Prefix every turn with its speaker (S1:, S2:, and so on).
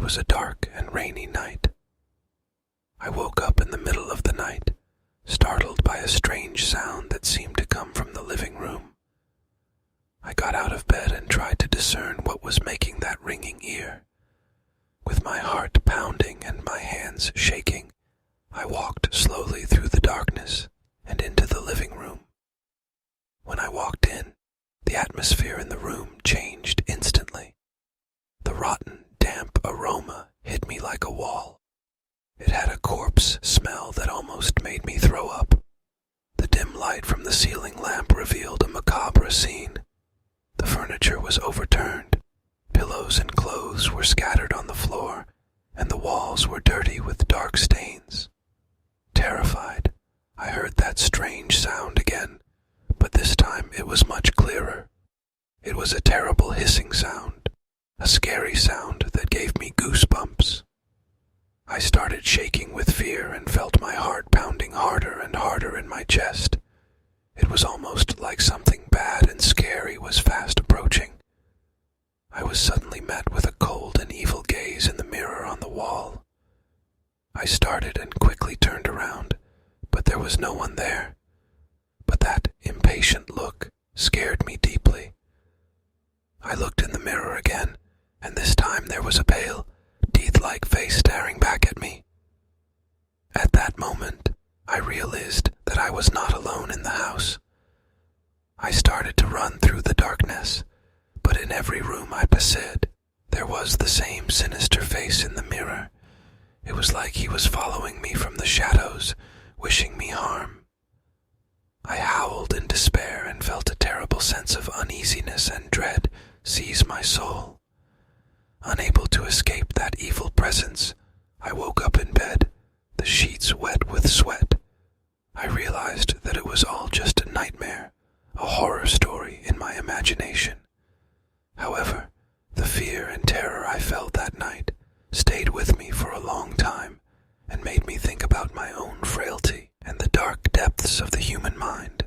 S1: was a dark and rainy night. I woke up in the middle of the night, startled by a strange sound that seemed to come from the living room. I got out of bed and tried to discern what was making that ringing ear. With my heart pounding and my hands shaking, I walked slowly through the darkness and into the living room. When I walked in, the atmosphere in the room changed instantly. The rotten, damp aroma hit me like a wall. It had a corpse smell that almost made me throw up. The dim light from the ceiling lamp revealed a macabre scene. The furniture was overturned. Pillows and clothes were scattered on the floor, and the walls were dirty with dark stains. Terrified, I heard that strange sound again, but this time it was much clearer. It was a terrible hissing sound, a scary sound that gave me goosebumps. I started shaking with fear and felt my heart pounding harder and harder in my chest. It was almost like something bad and scary was fast approaching. I was suddenly met with a cold and evil gaze in the mirror on the wall. I started and quickly turned around, but there was no one there. But that impatient look scared me deeply. I looked in the mirror again, and this time there was a pale, teeth-like face staring back at me. At that moment, I realized that I was not alone in the house. I started to run through the darkness, but in every room I passed, there was the same sinister face in the mirror. It was like he was following me from the shadows, wishing me harm. I howled in despair and felt a terrible sense of uneasiness and dread seize my soul. Unable to escape that evil presence, I woke up in bed, the sheets wet with sweat. I realized that it was all just a nightmare, a horror story in my imagination. However, the fear and terror I felt that night stayed with me for a long time and made me think about my own frailty and the dark depths of the human mind.